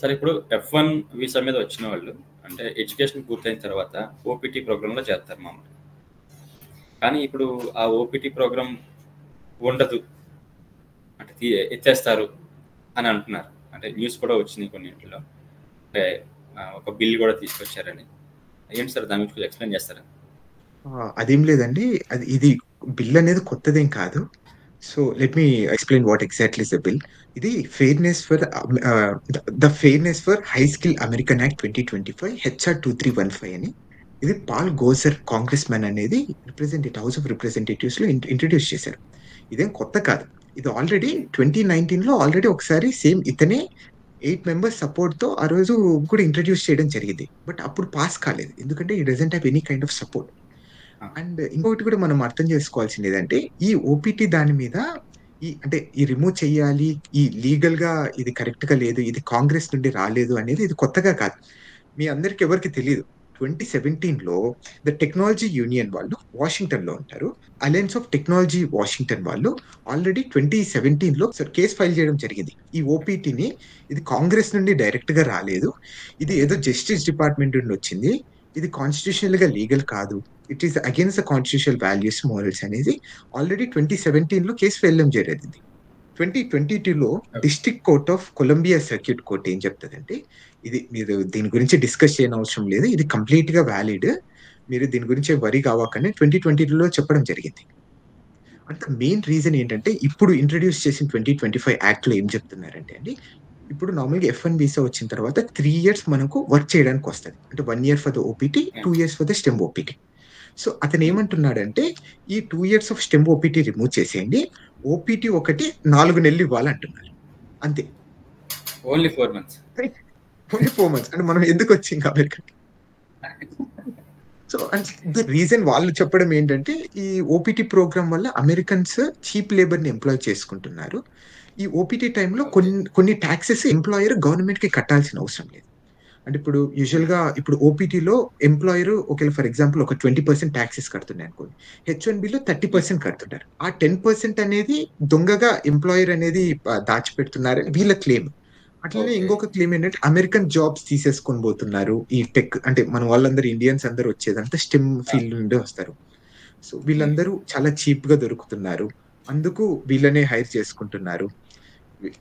సరే ఇప్పుడు F1 visa మీద వచ్చిన వాళ్ళు అంటే ఎడ్యుకేషన్ పూర్తయిన తర్వాత ఓపీటీ ప్రోగ్రాంలో చేస్తారు మామూలుగా. కానీ ఇప్పుడు ఆ ఓపీటీ ప్రోగ్రాం ఉండదు అంటే ఎత్తేస్తారు అని అంటున్నారు. అంటే న్యూస్ కూడా వచ్చినాయి కొన్నింటిలో. అంటే ఒక బిల్ కూడా తీసుకొచ్చారని. ఏంటి సార్ దాని గురించి ఎక్స్ప్లెయిన్ చేస్తారా? అదేం లేదండి. ఇది బిల్ అనేది కొత్తదేం కాదు. So let me explain what exactly is the bill. ఇది fairness for high skill American act 2025 HR 2315 అని. ఇది పాల్ గోసర్ కాంగ్రెస్ మ్యాన్ అనేది హౌస్ ఆఫ్ రిప్రజెంటేటివ్స్ లో ఇంట్రడ్యూస్ చేశారు. ఇదేం కొత్త కాదు. ఇది ఆల్రెడీ 2019 లో ఆల్రెడీ ఒకసారి సేమ్ ఇతనే 8 మెంబర్స్ సపోర్ట్ తో ఆ రోజు కూడా ఇంట్రడ్యూస్ చేయడం జరిగింది. బట్ అప్పుడు పాస్ కాలేదు. ఎందుకంటే ఈ doesn't have any kind of support. And ఇంకొకటి కూడా మనం అర్థం చేసుకోవాల్సింది ఏదంటే ఈ ఓపీటీ దాని మీద ఈ రిమూవ్ చేయాలి, ఈ లీగల్ గా ఇది కరెక్ట్ గా లేదు, ఇది కాంగ్రెస్ నుండి రాలేదు అనేది ఇది కొత్తగా కాదు. మీ అందరికి ఎవరికి తెలియదు. 2017 లో ద టెక్నాలజీ యూనియన్ వాళ్ళు వాషింగ్టన్ లో ఉంటారు. అలయన్స్ ఆఫ్ టెక్నాలజీ వాషింగ్టన్ వాళ్ళు ఆల్రెడీ 2017 లో కేసు ఫైల్ చేయడం జరిగింది. ఈ ఓపీటీని ఇది కాంగ్రెస్ నుండి డైరెక్ట్ గా రాలేదు, ఇది ఏదో జస్టిస్ డిపార్ట్మెంట్ నుండి వచ్చింది, ఇది కాన్స్టిట్యూషనల్ గా లీగల్ కాదు, it is against the constitutional values morals అనేది ఆల్రెడీ 2017 లో కేసు ఫైల్ జరిగింది. 2022లో district court of Columbia circuit court ఏం చెప్తుందంటే ఇది మీరు దీని గురించి డిస్కస్ చేయని అవసరం లేదు, ఇది కంప్లీట్ గా వ్యాలిడ్, మీరు దీని గురించి వరి కావాకని 2022లో చెప్పడం జరిగింది. అంటే మెయిన్ రీజన్ ఏంటంటే ఇప్పుడు ఇంట్రడ్యూస్ చేసిన 2025 యాక్ట్ లో ఏం చెప్తున్నారంటే అండి, ఇప్పుడు నార్మల్గా F1 వీసా వచ్చిన తర్వాత 3 years మనకు వర్క్ చేయడానికి వస్తుంది. అంటే 1 year for the OPT, 2 years for the stem OPT. So అతను ఏమంటున్నాడంటే ఈ 2 years of stem OPT remove చేసేయండి, ఓపీటీ ఒకటి 4 నెలలు ఇవ్వాలంటున్నారు. అంతే. Only 4 months. Only 4 months. అంటే మనం ఎందుకు వచ్చి ఇంకా అమెరికాకి? సో ద రీజన్ వాళ్ళు చెప్పడం ఏంటంటే ఈ ఓపీటీ ప్రోగ్రామ్ వల్ల అమెరికన్స్ చీప్ లేబర్ ని ఎంప్లాయ్ చేసుకుంటున్నారు. ఈ ఓపీటీ టైంలో కొన్ని ట్యాక్సెస్ ఎంప్లాయర్ గవర్నమెంట్ కి కట్టాల్సిన అవసరం లేదు. అంటే ఇప్పుడు యూజువల్ గా ఇప్పుడు ఓపీటీలో ఎంప్లాయర్ ఒకవేళ ఫర్ ఎగ్జాంపుల్ ఒక 20% ట్యాక్సెస్ కడుతున్నాయి అనుకోండి, H1Bలో 30% కడుతుంటారు. ఆ 10% అనేది దొంగగా ఎంప్లాయర్ అనేది దాచిపెడుతున్నారు వీళ్ళ క్లెయిమ్. అట్లనే ఇంకొక క్లెయిమ్ ఏంటంటే అమెరికన్ జాబ్స్ తీసేసుకొని పోతున్నారు ఈ టెక్, అంటే మన వాళ్ళందరూ ఇండియన్స్ అందరూ వచ్చేదంతా స్టెమ్ ఫీల్డ్ నుండి వస్తారు. సో వీళ్ళందరూ చాలా చీప్ గా దొరుకుతున్నారు, అందుకు వీళ్ళనే హైర్ చేసుకుంటున్నారు,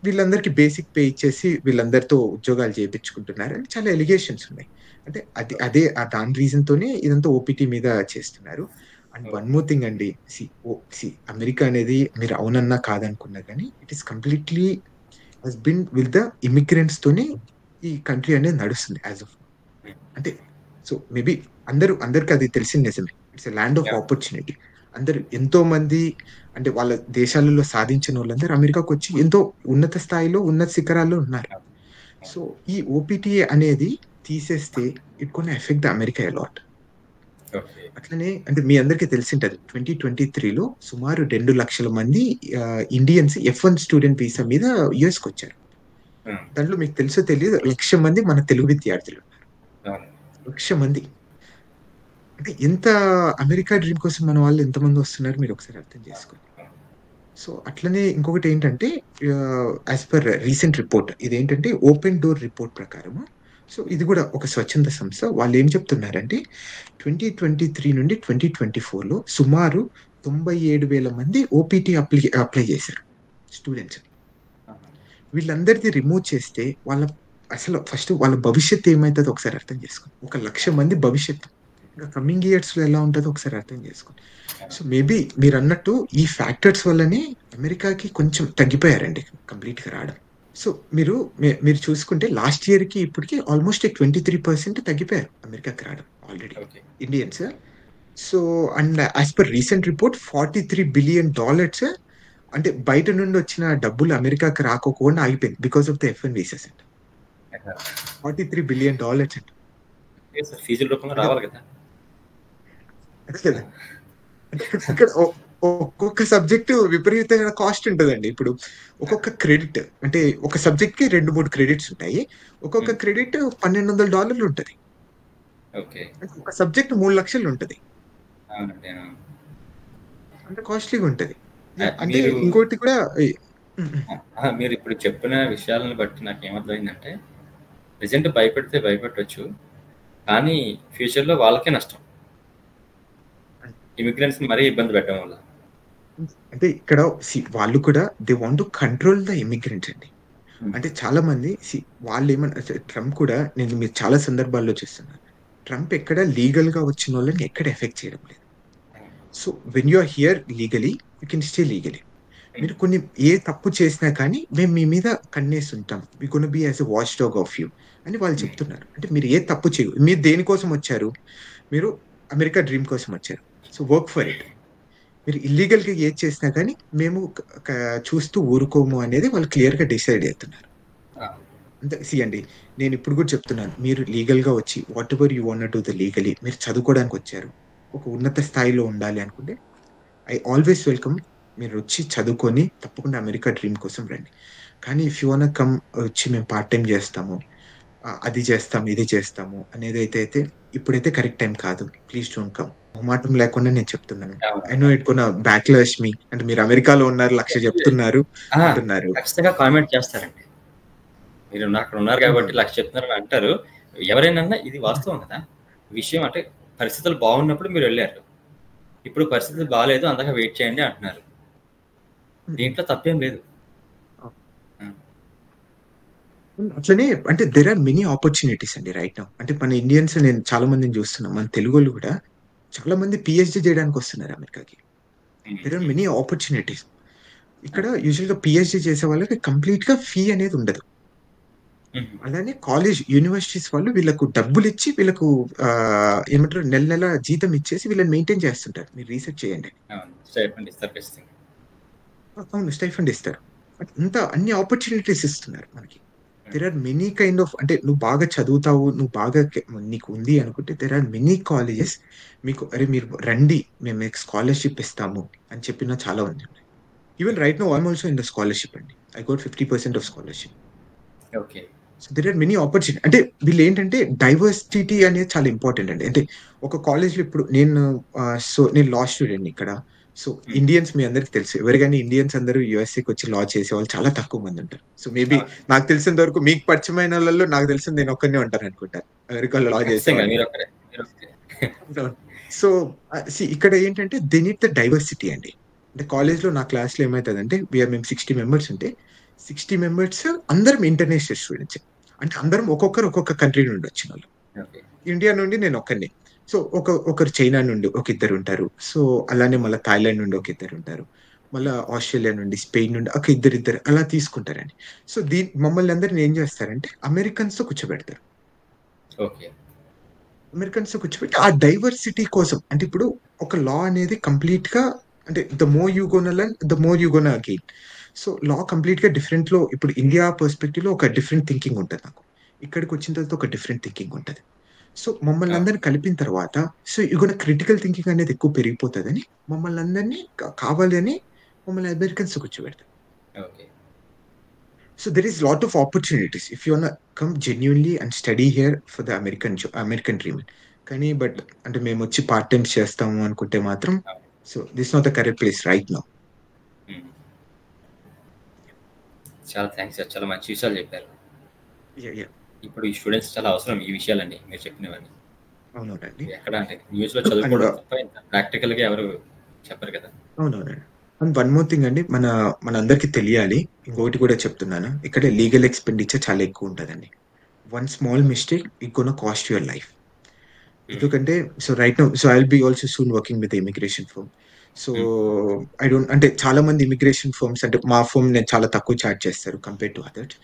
వీళ్ళందరికీ బేసిక్ పే ఇచ్చేసి వీళ్ళందరితో ఉద్యోగాలు చేయించుకుంటున్నారు అని చాలా ఎలిగేషన్స్ ఉన్నాయి. అంటే అదే దాని రీజన్ తోనే ఇదంతా ఓపీటీ మీద చేస్తున్నారు. అండ్ వన్ మోర్ థింగ్ అండి, అమెరికా అనేది మీరు అవునన్నా కాదనుకున్నా కానీ it is completely has been with the immigrants తోనే ఈ కంట్రీ అనేది నడుస్తుంది యాజ్ ఆఫ్. అంటే సో మేబీ అందరికి అది తెలిసిన నిజమే, ఇట్స్ ల్యాండ్ ఆఫ్ ఆపర్చునిటీ. అందరు ఎంతో మంది అంటే వాళ్ళ దేశాలలో సాధించిన వాళ్ళందరూ అమెరికాకు వచ్చి ఎంతో ఉన్నత స్థాయిలో ఉన్నత శిఖరాల్లో ఉన్నారు. సో ఈ ఓపీటీ అనేది తీసేస్తే ఇట్ కొన్ ఎఫెక్ట్ ద అమెరికా అలాట్. అట్లనే అంటే మీ అందరికీ తెలిసింటది 2023లో సుమారు 2 లక్షల మంది ఇండియన్స్ F1 స్టూడెంట్ వీసా మీద యుఎస్ కి వచ్చారు. దాంట్లో మీకు తెలుసో తెలియదు 1,00,000 మంది మన తెలుగు విద్యార్థులు ఉన్నారు. 1,00,000 మంది అంటే ఎంత అమెరికా డ్రీమ్ కోసం మన వాళ్ళు ఎంతమంది వస్తున్నారు మీరు ఒకసారి అర్థం చేసుకోండి. సో అట్లనే ఇంకొకటి ఏంటంటే యాజ్ పర్ రీసెంట్ రిపోర్ట్ ఇదేంటంటే ఓపెన్ డోర్ రిపోర్ట్ ప్రకారము, సో ఇది కూడా ఒక స్వచ్ఛంద సంస్థ, వాళ్ళు ఏం చెప్తున్నారంటే 2023 నుండి 2024లో సుమారు 97,000 మంది ఓపీటీ అప్లై చేశారు స్టూడెంట్స్. వీళ్ళందరిది రిమూవ్ చేస్తే అసలు ఫస్ట్ వాళ్ళ భవిష్యత్తు ఏమవుతుందో ఒకసారి అర్థం చేసుకోండి. 1,00,000 మంది భవిష్యత్తు ఇంకా కమింగ్ ఇయర్స్ లో ఎలా ఉంటుందో ఒకసారి అర్థం చేసుకోండి. సో మేబీ మీరు అన్నట్టు ఈ ఫ్యాక్టర్స్ వల్లనే అమెరికాకి కొంచెం తగ్గిపోయారండి కంప్లీట్ గా రావడం. సో మీరు చూసుకుంటే లాస్ట్ ఇయర్ కి ఇప్పటికి ఆల్మోస్ట్ 23% తగ్గిపోయారు అమెరికాకి రావడం already Indians. So and as per recent report $43 billion అంటే బయట నుండి వచ్చిన డబ్బులు అమెరికాకి రాకోకుండా ఆగిపోయింది because of the F1 visas అంట. $43 బిలియన్ అంట. ఫీజుల రూపంలో రావాలి కదా. అదే కదా, ఇక్కడ ఒక్కొక్క సబ్జెక్ట్ విపరీతమైన కాస్ట్ ఉంటుందండి. ఇప్పుడు ఒక్కొక్క క్రెడిట్ అంటే ఒక సబ్జెక్ట్ కి 2-3 క్రెడిట్స్ ఉంటాయి, ఒక్కొక్క క్రెడిట్ $1,200 ఉంటుంది. ఒక సబ్జెక్ట్ 3 లక్షలు ఉంటుంది, అంత కాస్ట్లీగా ఉంటది. అంటే ఇంకోటి కూడా మీరు ఇప్పుడు చెప్పిన విషయాలను బట్టి నాకు ఏమర్థమైందంటే ప్రెజెంట్ భయపెడితే భయపెట్టొచ్చు. కానీ ఫ్యూచర్‌లో వాళ్ళకే నష్టం. ఇమిగ్రెంట్స్‌ని మరీ ఇబ్బంది పెట్టడం వల్ల. అంటే ఇక్కడ వాళ్ళు కూడా they want to control the immigrants అండి. అంటే చాలా మంది ట్రంప్ కూడా మీరు చాలా సందర్భాల్లో చూస్తున్నారు. ట్రంప్ ఎక్కడ లీగల్‌గా వచ్చినోళ్ళని ఎక్కడ ఎఫెక్ట్ చేయడం లేదు. So when you are here legally you can stay legally. మీరు కొన్ని ఏ తప్పు చేసినా కానీ మేము మీ మీద కన్నేసి ఉంటాం. We gonna be as a watchdog of you అని వాళ్ళు చెప్తున్నారు. అంటే మీరు ఏ తప్పు మీరు దేనికోసం వచ్చారు? మీరు అమెరికా డ్రీమ్ కోసం వచ్చారు. So work for it. మీరు ఇల్లీగల్‌గా ఏది చేసినా కానీ మేము చూస్తూ ఊరుకోము అనేది వాళ్ళు క్లియర్‌గా డిసైడ్ అవుతున్నారు. ఆ! అంటే అండి నేను ఇప్పుడు కూడా చెప్తున్నాను. మీరు లీగల్‌గా వచ్చి whatever you want to do legally మీరు చదువుకోవడానికి వచ్చారు. ఒక ఉన్నత స్థాయిలో ఉండాలి అనుకుంటే ఐ ఆల్వేస్ వెల్కమ్. మీరు వచ్చి చదువుకొని తప్పకుండా అమెరికా డ్రీమ్ కోసం రండి. కానీ ఇఫ్ యూ వాంట్ కమ్ వచ్చి మేము పార్ట్ టైమ్ చేస్తాము. అది చేస్తాము, ఇది చేస్తాము అనేదైతే ఇప్పుడైతే కరెక్ట్ టైం కాదు. Please don't come. మొహమాటం లేకుండా నేను చెప్తున్నాను. I know it gonna backlash me. అంటే మీరు అమెరికాలో ఉన్నారు, 1,00,000 చెప్తున్నారు ఆ! అంటున్నారు. ఖచ్చితంగా కామెంట్ చేస్తారండి. మీరు అక్కడ ఉన్నారు కాబట్టి 1,00,000 చెప్తున్నారని అంటారు. ఎవరైనా ఇది వాస్తవం కదా! విషయం అంటే పరిస్థితులు బాగున్నప్పుడు మీరు వెళ్లారు. ఇప్పుడు పరిస్థితులు బాలేదు అందాక వెయిట్ చేయండి అంటున్నారు. దీంట్లో తప్పేం లేదు. అట్లనే అంటే దేర్ ఆర్ మెనీ ఆపర్చునిటీస్ అండి రైట్ నౌ. అంటే మన ఇండియన్స్ నేను చాలా మందిని చూస్తున్నా. మన తెలుగోళ్ళు కూడా చాలా మంది పీహెచ్‌డీ చేయడానికి వస్తున్నారు అమెరికాకి. There are many opportunities. ఇక్కడ యూజువల్‌గా పీహెచ్‌డీ చేసే వాళ్ళకి కంప్లీట్‌గా ఫీ అనేది ఉండదు. అలానే యూనివర్సిటీస్ వాళ్ళు వీళ్ళకు డబ్బులిచ్చి వీళ్ళకు ఏమంటారు నెల నెల జీతం ఇచ్చేసి వీళ్ళని మెయింటైన్ చేస్తుంటారు. మీరు రీసెర్చ్ చేయండి. స్టైఫండ్ ఇస్తారు ఖచ్చితంగా. అవును. స్టైఫండ్ ఇస్తారు. అన్ని ఆపర్చునిటీస్ ఇస్తున్నారు మనకి. There are many kind of అంటే నువ్వు బాగా చదువుతావు, నువ్వు బాగా నీకు ఉంది అనుకుంటే దేర్ ఆర్ మెనీ కాలేజెస్ మీకు మీరు రండి మేము మీకు స్కాలర్‌షిప్ ఇస్తాము అని చెప్పిన చాలా ఉంది. Even right now I am also in the scholarship అండి. I got 50% of scholarship. Okay. So there are many opportunity. అంటే వీళ్ళేంటంటే డైవర్సిటీ అనేది చాలా ఇంపార్టెంట్ అండి. అంటే ఒక కాలేజ్‌లో ఇప్పుడు నేను లా స్టూడెంట్‌ని ఇక్కడ. సో ఇండియన్స్ మీ అందరికి తెలుసు. ఎవరికైనా ఇండియన్స్ అందరూ యూఎస్ఏకి వచ్చి లా చేసేవాళ్ళు చాలా తక్కువ మంది ఉంటారు. సో మేబీ నాకు తెలిసినంత వరకు మీకు పరిచయమైనోళ్ళలో నాకు తెలిసింది నేను ఒక్కడినే ఉంటాననుకుంటా. అమెరికాలో లా చేసేవాళ్ళు. సో ఇక్కడ ఏంటంటే దే నీడ్ ద డైవర్సిటీ అండి. అంటే కాలేజ్‌లో నా క్లాస్‌లో ఏమైతదంటే మేము 60 మెంబర్స్ ఉంటే 60 మెంబర్స్ అందరం ఇంటర్నేషనల్ స్టూడెంట్సే. అంటే అందరం ఒక్కొక్క కంట్రీ నుండి వచ్చినోళ్ళు. ఇండియా నుండి నేను ఒక్కడినే. సో ఒకరు చైనా నుండి ఒక ఇద్దరు ఉంటారు. సో అలానే మళ్ళా థాయిలాండ్ నుండి ఒక ఇద్దరు ఉంటారు. మళ్ళా ఆస్ట్రేలియా నుండి, స్పెయిన్ నుండి ఒక ఇద్దరిద్దరు అలా తీసుకుంటారండి. సో మమ్మల్ని అందరిని ఏం చేస్తారంటే అమెరికన్స్‌తో కూర్చోబెడతారు. ఓకే. అమెరికన్స్‌తో కూర్చోబెట్టి ఆ డైవర్సిటీ కోసం అంటే ఇప్పుడు ఒక లా అనేది కంప్లీట్‌గా అంటే the more you gonna learn the more you gonna gain. So law కంప్లీట్‌గా డిఫరెంట్‌లో ఇప్పుడు ఇండియా పర్స్పెక్టివ్‌లో ఒక డిఫరెంట్ థింకింగ్ ఉంటది నాకు. ఇక్కడికి వచ్చిన తర్వాత ఒక డిఫరెంట్ థింకింగ్ ఉంటది. సో మమ్మల్ని అందరిని కలిపిన తర్వాత so you gonna critical thinking అనేది ఎక్కువ పెరిగిపోతదని మమ్మల్ని అందరిని కావాలి అని మమ్మల్ని అమెరికన్స్‌తో కూర్చోబెడతారు. Okay. So there is lot of opportunities if you wanna come genuinely and study here for the American dream. కానీ అంటే మేము వచ్చి పార్ట్ టైమ్స్ చేస్తాము అనుకుంటే మాత్రం so this not the correct place right now. చాలా థ్యాంక్స్ సార్. చాలా మంచి విషయాలు చెప్పారు. యాహ్! ఇప్పుడు ఈ స్టూడెంట్స్ చాలా అవసరం ఈ విషయాలన్నీ మీరు చెప్పినవన్నీ. అవునవునండి. ఎక్కడ అంటే న్యూస్‌లో చదువుకోవడం తప్ప ప్రాక్టికల్‌గా ఎవరు చెప్పరు కదా! అవునవునండి. అండ్ వన్ మోర్ థింగ్ అండి మనందరికీ తెలియాలి. ఇంకొకటి కూడా చెప్తున్నాను. ఇక్కడ లీగల్ ఎక్స్‌పెండిచర్ చాలా ఎక్కువ ఉంటదండి. One small mistake it gonna cost your life. ఎందుకంటే right now I will be also soon working with immigration firm. So అంటే చాలా మంది ఇమిగ్రేషన్ ఫర్మ్స్ అంటే మా ఫర్మ్ నేను చాలా తక్కువ చార్జ్ చేస్తారు compare to others.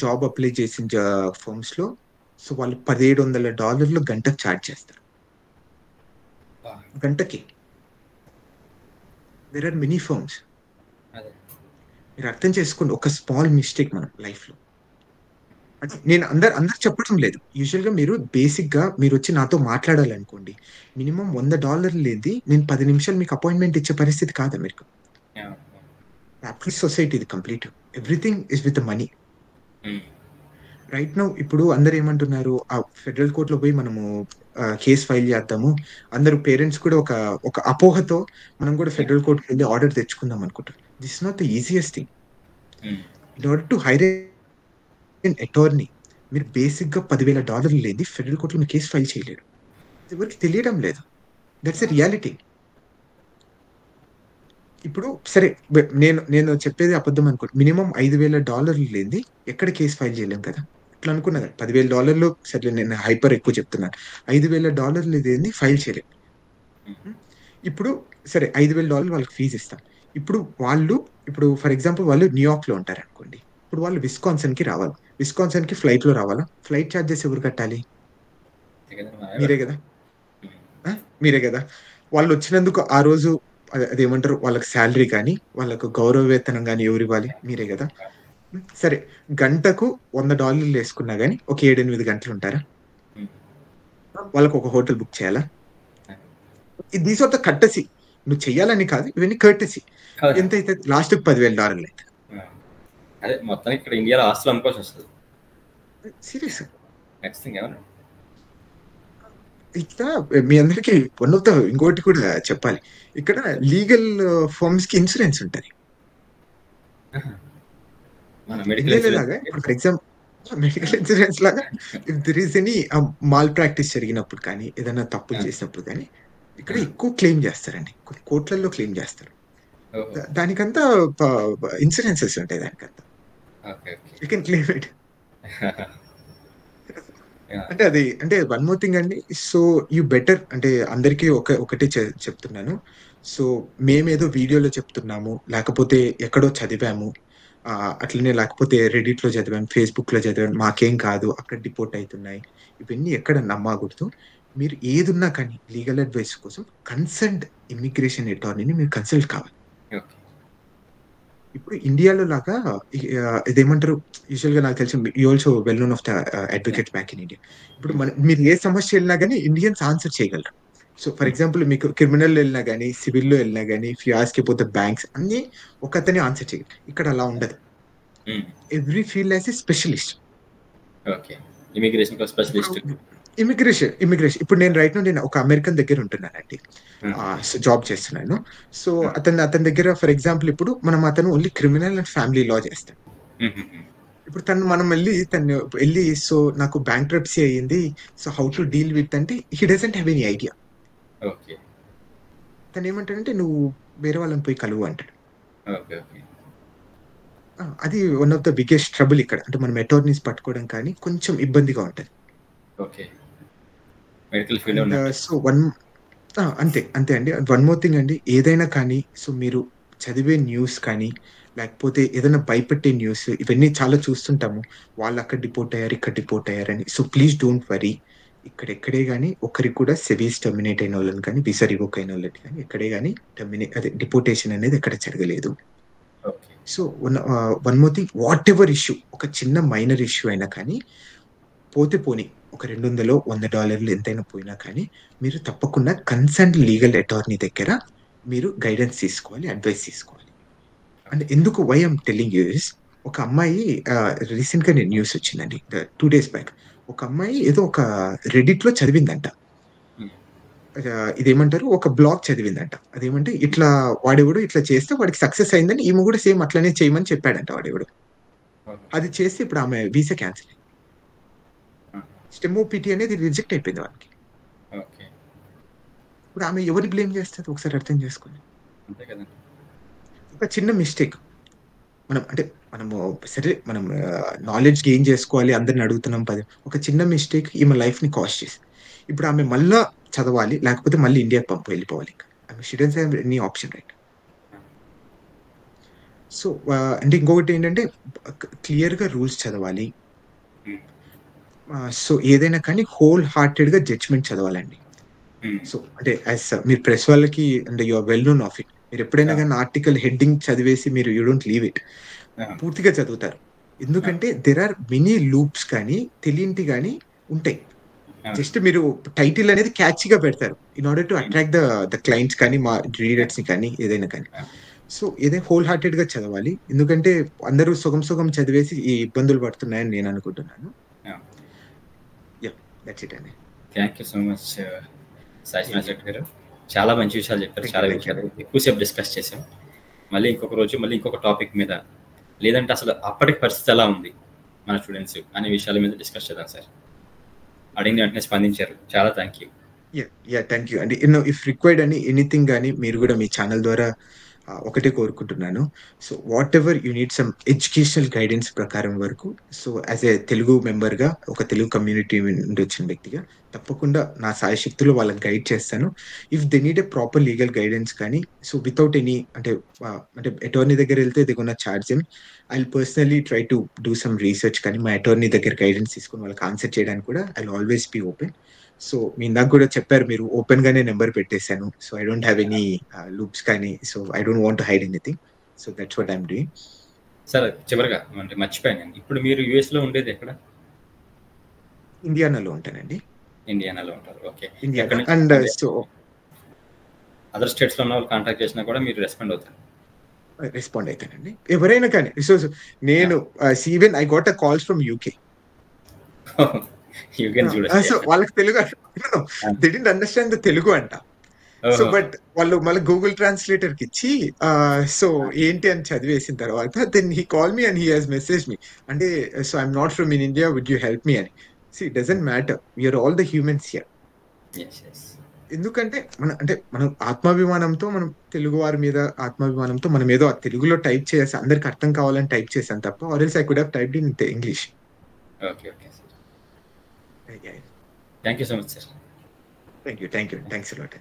Job apply చేసిన ఫర్మ్స్‌లో సో వాళ్ళు $1,700 గంటకు చార్జ్ చేస్తారు. గంటకి. There are many firms. మీరు అర్థం చేసుకోండి ఒక స్మాల్ మిస్టేక్ మన లైఫ్‌లో. అంటే నేను అందరికి చెప్పడం లేదు. యూజువల్‌గా మీరు బేసిక్‌గా మీరొచ్చి నాతో మాట్లాడాలనుకోండి. మినిమమ్ $100 లేనిది నేను 10 నిమిషాలు మీకు అపాయింట్‌మెంట్ ఇచ్చే పరిస్థితి కాదు అమెరికా. క్యాపిటలిస్ట్ సొసైటీ ఇది complete. Everything is with the money. Right now ఇప్పుడు అందరూ ఏమంటున్నారు ఫెడరల్ కోర్ట్‌లో పోయి మనము కేస్ ఫైల్ చేద్దాము. అందరూ పేరెంట్స్ కూడా ఒక అపోహతో మనం కూడా ఫెడరల్ కోర్ట్‌కి వెళ్లి ఆర్డర్ తెచ్చుకుందాం అనుకుంటారు. This is not the easiest thing. In order to hire attorney మీరు బేసిక్‌గా $10,000 లేనిది ఫెడరల్ కోర్ట్‌లో మీరు కేస్ ఫైల్ చేయలేరు. ఎవరికీ తెలియడం లేదు. That's a reality. ఇప్పుడు సరే నేను నేను చెప్పేది అబద్ధం అనుకోండి. మినిమమ్ $5,000 లేనిది ఎక్కడ కేస్ ఫైల్ చేయలేం కదా! ఇట్లా అనుకున్నా కదా! $10,000 సర్లే నేను హైపర్ ఎక్కువ చెప్తున్నాను. $5,000 లేనిది ఫైల్ చేయలేం. హ్మ్. ఇప్పుడు సరే $5,000 వాళ్ళకి ఫీజ్ ఇస్తాం. ఇప్పుడు ఫర్ ఎగ్జాంపుల్ వాళ్ళు న్యూయార్క్‌లో ఉంటారనుకోండి. ఇప్పుడు వాళ్ళు విస్కాన్సిన్‌కి రావాలి. విస్కాన్సిన్‌కి ఫ్లైట్‌లో రావాలా? ఫ్లైట్ చార్జెస్ ఎవరు కట్టాలి? మీరే గదా! ఆ! మీరే గదా! వాళ్ళొచ్చినందుకు ఆ రోజు అదేమంటారు వాళ్ళకి సాలరీ గాని, వాళ్ళకు గౌరవ వేతనం గాని ఎవరివ్వాలి? మీరే గదా! సరే గంటకు $100 యేసుకున్నా గాని ఒక 7, 8 గంటలుంటారా? వాళ్ళకొక హోటల్ బుక్ చేయాలా? These are the courtesy. నువ్వు చెయ్యాలని కాదు. ఇవన్నీ కర్టసీ. ఎంతైతది? లాస్ట్‌కి $10,000 అయితది. అదే మొత్తానికి ఇక్కడ ఇండియాలో ఆస్తులు అమ్ముకోవాల్సొస్తది. సీరియస్. నెక్స్ట్ థింగ్ ఏమన్నా? ఇక్కడ మీ అందరికి వన్ ఆఫ్ ద ఇంకోటి కూడా చెప్పాలి. ఇక్కడ లీగల్ ఫర్మ్స్‌కి ఇన్స్యూరెన్స్ ఉంటది. మన మెడికల్ ఇండియాలో ఇన్సూరెన్స్ లాగా ఇప్పుడు ఫర్ ఎగ్జాంపుల్ మెడికల్ ఇన్స్యూరెన్స్ లాగా if there is any malpractice జరిగినప్పుడు కానీ, ఏదైనా తప్పులు చేసినప్పుడు గానీ, ఇక్కడ ఎక్కువ క్లెయిమ్ చేస్తారండి. కొన్ని కోట్లల్లో క్లెయిమ్ చేస్తారు. ఓహో! దానికంతా ప ఇన్స్యూరెన్సెస్ ఉంటాయి దానికంతా. Okay. Okay. You can claim it. Yeah! అంటే వన్ మోర్ థింగ్ అండి. సో, యూ బెటర్ అంటే అందరికీ ఒకటే చెప్తున్నాను. సో, మేమేదో వీడియోలో చెప్తున్నాము, లేకపోతే ఎక్కడో చదివాము. అట్లనే లేకపోతే రెడిట్‌లో చదివాం, ఫేస్‌బుక్‌లో చదివాం. మాకేం కాదు, అక్కడ డిపోర్ట్ అయితున్నాయి. ఇవన్నీ ఎక్కడ నమ్మకూడదు. మీరు ఏదున్నా కానీ లీగల్ అడ్వైస్ కోసం కన్సర్న్డ్ ఇమ్మిగ్రేషన్ అటార్నీని మీరు కన్సల్ట్ కావాలి. ఓకే. ఇప్పుడు ఇండియాలో లాగా ఇదేమంటారు యూజువల్‌గా నాకు తెలిసి you also well known of the advocate back in India. ఇప్పుడు మీరు ఏ సమస్య ఎళ్ళినా గాని ఇండియన్స్ ఆన్సర్ చేయగలరు. సో, ఫర్ ఎగ్జాంపుల్ మీకు క్రిమినల్‌లో ఎళ్ళినా గాని, సివిల్‌లో ఎళ్ళినా గాని, if you ask about the banks అన్నీ ఒకతనే ఆన్సర్ చేయగలరు. ఇక్కడ అలా ఉండదు. Every field has a specialist. Okay. Immigration specialist. Immigration ఇప్పుడు నేను నేను ఒక అమెరికన్ దగ్గర ఉంటున్నానండి. సో, జాబ్ చేస్తున్నాను. సో, అతని దగ్గర ఫర్ ఎగ్జాంపుల్ ఇప్పుడు అతను only criminal and family law చేస్తాడు. ఇప్పుడు మనం ఎళ్లి సో, నాకు బ్యాంక్రప్సీ అయ్యింది. So, how to deal with అంటే he doesn't have any idea. Okay. తనేమంటాడంటే నువ్వు వేరే వాళ్ళని పోయి కలువు అంటాడు. ఓకే. ఓకే. అది one of the biggest trouble ఇక్కడ. అంటే మనం అటార్నీస్ పట్టుకోవడం కానీ కొంచెం ఇబ్బందిగా ఉంటది. ఓకే. మెడికల్ ఫీల్డ్‌లో ఉన్నట్టు. సో, అంతే అండి. వన్ మోర్ థింగ్ అండి. ఏదైనా కానీ సో, మీరు చదివే న్యూస్ కానీ, లేకపోతే ఏదైనా భయపెట్టే న్యూస్ ఇవన్నీ చాలా చూస్తుంటాము. వాళ్ళక్కడ డిపోర్ట్ అయ్యారు, ఇక్కడ డిపోర్ట్ అయ్యారని. So, please don't worry. ఎక్కడే గాని ఒక్కరికి కూడా సెవీస్ టర్మినేట్ అయినోళ్ళని కానీ, వీసా రివోక్ అయినోళ్ళని కానీ ఎక్కడే గాని డిపోర్టేషన్ అనేది ఎక్కడ జరగలేదు. Okay. So, one more thing whatever issue ఒక చిన్న మైనర్ ఇష్యూ అయినా కానీ పోనీ ఒక $200, $100 ఎంతైనా పోయినా కానీ మీరు తప్పకుండా కన్సర్న్డ్ లీగల్ అటార్నీ దగ్గర మీరు గైడెన్స్ తీసుకోవాలి, అడ్వైస్ తీసుకోవాలి. అంటే ఎందుకు why I'm telling you this ఒక అమ్మాయి రీసెంట్‌గా న్యూస్ వచ్చిందండి. 2 డేస్ బ్యాక్. ఒక అమ్మాయి ఏదో ఒక రెడిట్‌లో చదివిందంట. ఇదేమంటారు ఒక బ్లాగ్ చదివిందంట. అదేమంటే వాడెవడో ఇట్లా చేస్తే వాడికి సక్సెస్ అయిందని ఈమె కూడా సేమ్ అట్లనే చేయమని చెప్పాడంట వాడెవడో. అది చేస్తే ఇప్పుడు ఆమె వీసా క్యాన్సిల్ అయింది. స్టెమ్ ఓపీటీ అనేది రిజెక్ట్ అయిపోయింది వాళ్ళకి. ఓకే. ఇప్పుడు ఆమె ఎవరిని బ్లేమ్ చేస్తది ఒకసారి అర్థం చేసుకోండి. అంతే కదండీ. ఒక చిన్న మిస్టేక్. మనం నాలెడ్జ్ గెయిన్ చేసుకోవాలి అందరిని అడుగుతున్నాం ఒక చిన్న మిస్టేక్ ఈమె లైఫ్‌ని కాస్ట్ చేసింది. ఇప్పుడు ఆమె మళ్ళా చదవాలి లేకపోతే మళ్ళీ ఇండియాకి వెళ్ళిపోవాలి ఇంకా. She don't have any option right. So, అంటే ఇంకొకటి ఏంటంటే క్లియర్‌గా రూల్స్ చదవాలి. సో, ఏదైనా కానీ హోల్ హార్టెడ్‌గా జడ్జ్‌మెంట్ చదవాలండి. సో, అంటే మీరు ప్రెస్ వాళ్ళకి అంటే you are well known of it. మీరు ఎప్పుడైనా గాని ఆర్టికల్ హెడ్డింగ్ చదివేసి మీరు యూ డోంట్ లీవ్ ఇట్. పూర్తిగా చదువుతారు. ఎందుకంటే దేర్ ఆర్ మెనీ లూప్స్ కానీ తెలియంటి గాని ఉంటాయి. జస్ట్ మీరు టైటిల్ అనేది క్యాచీగా పెడతారు. In order to attract the clients కానీ మా రీడర్స్‌ని కానీ ఏదైనా కానీ. సో, ఏదైనా హోల్ హార్టెడ్‌గా చదవాలి. ఎందుకంటే అందరూ సగం చదివేసి ఈ ఇబ్బందులు పడుతున్నాయని నేను అనుకుంటున్నాను. యాహ్! దట్స్ ఇట్ అండి. Thank you so much Sai Srinivas గారు. చాలా మంచి విషయాలు చెప్పారు. చాలా విషయాలు ఎక్కువసేపు డిస్కస్ చేసాం. మళ్ళీ ఇంకొక రోజు మళ్ళీ ఇంకొక టాపిక్ మీద లేదంటే అసలు అప్పటి పరిస్థితి ఎలా ఉంది? మన స్టూడెంట్స్ అనే విషయాల మీద డిస్కస్ చేద్దాం సార్. అడిగిన వెంటనే స్పందించారు. చాలా థ్యాంక్ యూ. థ్యాంక్ యూ అండి. ఇఫ్ రిక్వైర్డ్ అని ఎనీథింగ్ కానీ మీరు కూడా మీ ఛానల్ ద్వారా ఒకటే కోరుకుంటున్నాను. So what ever you need some educational guidance ప్రకారం వరకు, సో యాజ్ ఏ తెలుగు మెంబర్గా, ఒక తెలుగు కమ్యూనిటీ నుండి వచ్చిన వ్యక్తిగా తప్పకుండా నా సాయశక్తులు వాళ్ళకి గైడ్ చేస్తాను. If they need a proper legal guidance కానీ, సో వితౌట్ ఎనీ అంటే అటార్నీ దగ్గర వెళ్తే they gonna charge him. I will personally try to do some research, కానీ మా అటార్నీ దగ్గర గైడెన్స్ తీసుకుని వాళ్ళకి ఆన్సర్ చేయడానికి కూడా I will always be open. So మీ నాకు కూడా చెప్పారు, మీరు ఓపెన్ గానే నెంబర్ పెట్టేశాను. So I don't have any loops కానీ, so I don't want to hide anything. So that's what I'm doing. Sir చివరిగా అంటే మర్చిపోయాను, ఇప్పుడు మీరు యుఎస్ లో ఉండేది ఎక్కడ? ఇండియానాలో ఉంటానండి. ఇండియానాలో ఉంటారు. Okay. Indiana and so other states లో ఉన్న వాళ్ళు కాంటాక్ట్ చేసినా కూడా మీరు రెస్పాండ్ అవుతారు? రెస్పాండ్ అవుతానండి, ఎవరైనా కానీ. సో నేను even I got a calls from UK. So వాళ్ళకి Telugu they didn't understand the Telugu అంట. సో బట్ వాళ్ళు మళ్ళీ గూగుల్ ట్రాన్స్లేటర్ కి ఇచ్చి సో ఏంటి అని చదివేసిన తర్వాత then he call me and he has message me అంటే, so I'm not from in India, would you help me అని. See doesn't matter, we're all the humans here. ఎందుకంటే మనం ఆత్మాభిమానంతో, మనం తెలుగు వారి మీద ఆత్మాభిమానంతో మనం ఏదో ఆ తెలుగులో టైప్ చేసి అందరికి అర్థం కావాలని టైప్ చేశాను తప్ప, or else I could have typed in English. Okay okay sir. Thank you so much sir. Thank you. Thanks a lot.